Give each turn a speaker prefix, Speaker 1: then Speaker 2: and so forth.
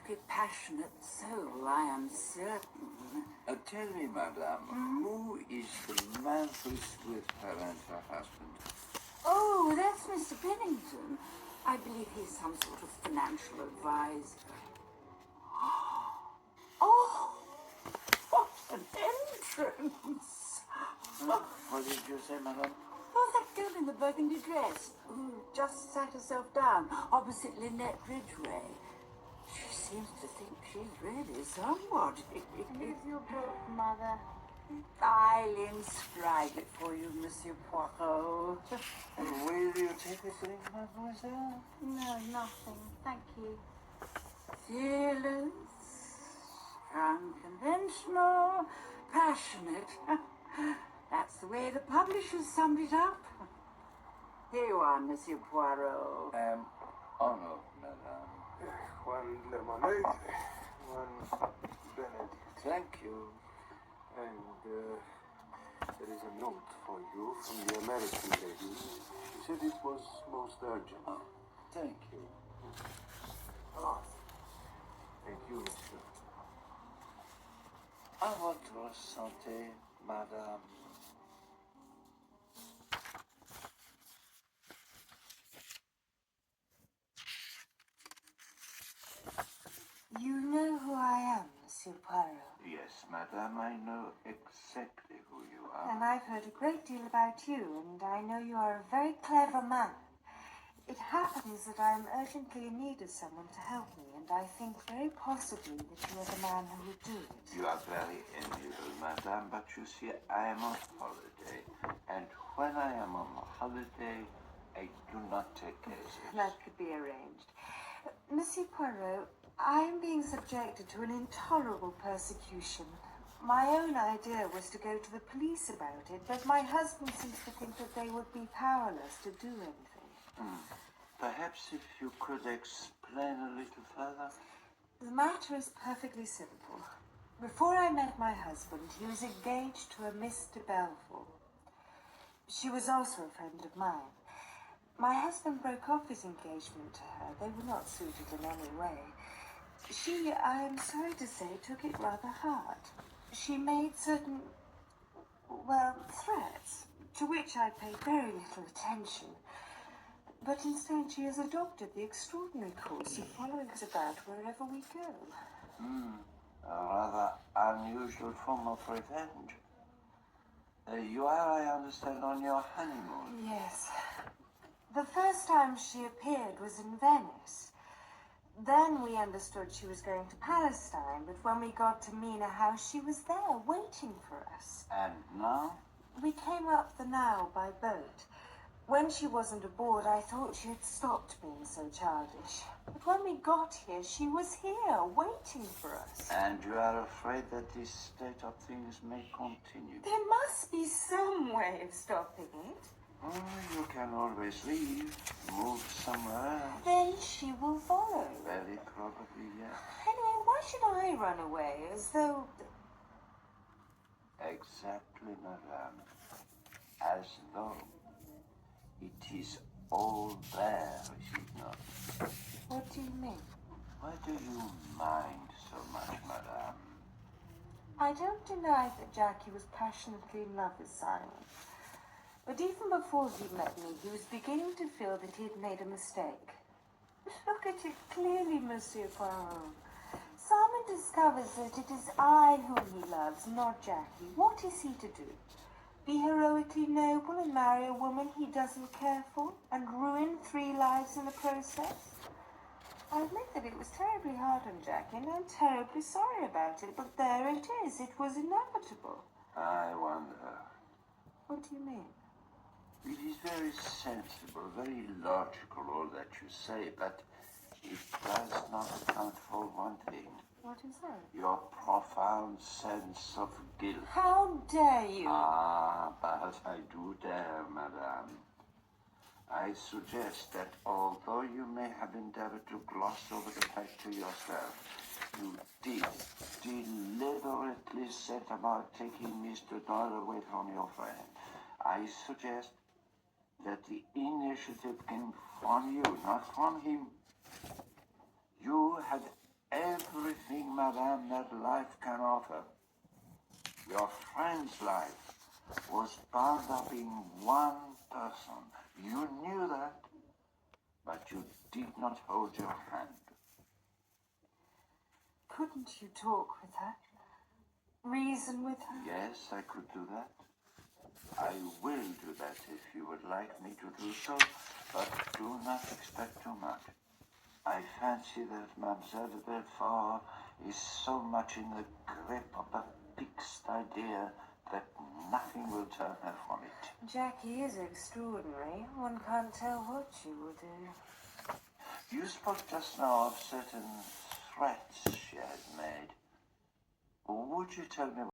Speaker 1: deeply passionate soul, I am certain.
Speaker 2: Tell me, madame, who is the man who's with her and her husband?
Speaker 1: Oh, that's Mr. Pennington. I believe he's some sort of financial advisor. Oh, what an entrance!
Speaker 2: What did you say, madame?
Speaker 1: Oh, that girl in the burgundy dress, who just sat herself down opposite Lynette Ridgway. She seems to think she's really somebody.
Speaker 3: Here's your book, Mother.
Speaker 1: I'll inscribe it for you, Monsieur Poirot.
Speaker 2: Will you take a drink, mademoiselle?
Speaker 3: No, nothing. Thank you.
Speaker 1: Fearless, unconventional, passionate. That's the way the publishers summed it up. Here you are, Monsieur Poirot.
Speaker 2: I am honored, madame.
Speaker 4: One lemonade, one Benedict.
Speaker 2: Thank you.
Speaker 4: And there is a note for you from the American lady. She said it was most urgent.
Speaker 2: Oh, thank you.
Speaker 4: Oh, thank you, monsieur.
Speaker 2: À votre santé, madame.
Speaker 3: You know who I am, Monsieur Poirot.
Speaker 2: Yes, madame, I know exactly who you are.
Speaker 3: And I've heard a great deal about you, and I know you are a very clever man. It happens that I am urgently in need of someone to help me, and I think very possibly that you are the man who would do it.
Speaker 2: You are very amiable, madame, but you see, I am on holiday, and when I am on holiday, I do not take cases.
Speaker 3: That could be arranged. Monsieur Poirot, I am being subjected to an intolerable persecution. My own idea was to go to the police about it, but my husband seems to think that they would be powerless to do anything.
Speaker 2: Perhaps if you could explain a little further?
Speaker 3: The matter is perfectly simple. Before I met my husband, he was engaged to a Miss de Belfort. She was also a friend of mine. My husband broke off his engagement to her. They were not suited in any way. She, I am sorry to say, took it rather hard. She made certain, threats, to which I paid very little attention. But instead she has adopted the extraordinary course of following us about wherever we go.
Speaker 2: A rather unusual form of revenge. You are, I understand, on your honeymoon.
Speaker 3: Yes. The first time she appeared was in Venice. Then we understood she was going to Palestine, but when we got to Mina House, she was there, waiting for us.
Speaker 2: And now?
Speaker 3: We came up the Nile by boat. When she wasn't aboard, I thought she had stopped being so childish. But when we got here, she was here, waiting for us.
Speaker 2: And you are afraid that this state of things may continue?
Speaker 3: There must be some way of stopping it.
Speaker 2: Oh, you can always leave, move somewhere else.
Speaker 3: Then she will follow.
Speaker 2: Very probably, yes.
Speaker 3: Anyway, why should I run away as though...
Speaker 2: Exactly, madame. As though it is all there, is it not?
Speaker 3: What do you mean?
Speaker 2: Why do you mind so much, madame?
Speaker 3: I don't deny that Jackie was passionately in love with Simon. But even before he met me, he was beginning to feel that he had made a mistake. Look at it clearly, Monsieur Poirot. Simon discovers that it is I whom he loves, not Jackie. What is he to do? Be heroically noble and marry a woman he doesn't care for, and ruin 3 lives in the process? I admit that it was terribly hard on Jackie, and I'm terribly sorry about it, but there it is. It was inevitable.
Speaker 2: I wonder.
Speaker 3: What do you mean?
Speaker 2: It is very sensible, very logical, all that you say, but it does not account for one thing.
Speaker 3: What is that?
Speaker 2: Your profound sense of guilt.
Speaker 3: How dare you?
Speaker 2: But I do dare, madame. I suggest that although you may have endeavored to gloss over the fact to yourself, you did deliberately set about taking Mr. Doyle away from your friend. I suggest that the initiative came from you, not from him. You had every madame, that life can offer. Your friend's life was bound up in one person. You knew that, but you did not hold your hand.
Speaker 3: Couldn't you talk with her? Reason with her?
Speaker 2: Yes, I could do that. I will do that if you would like me to do so, but do not expect too much. I fancy that Mademoiselle de Belfort is so much in the grip of a fixed idea that nothing will turn her from it.
Speaker 3: Jackie is extraordinary. One can't tell what she will do.
Speaker 2: You spoke just now of certain threats she had made. Would you tell me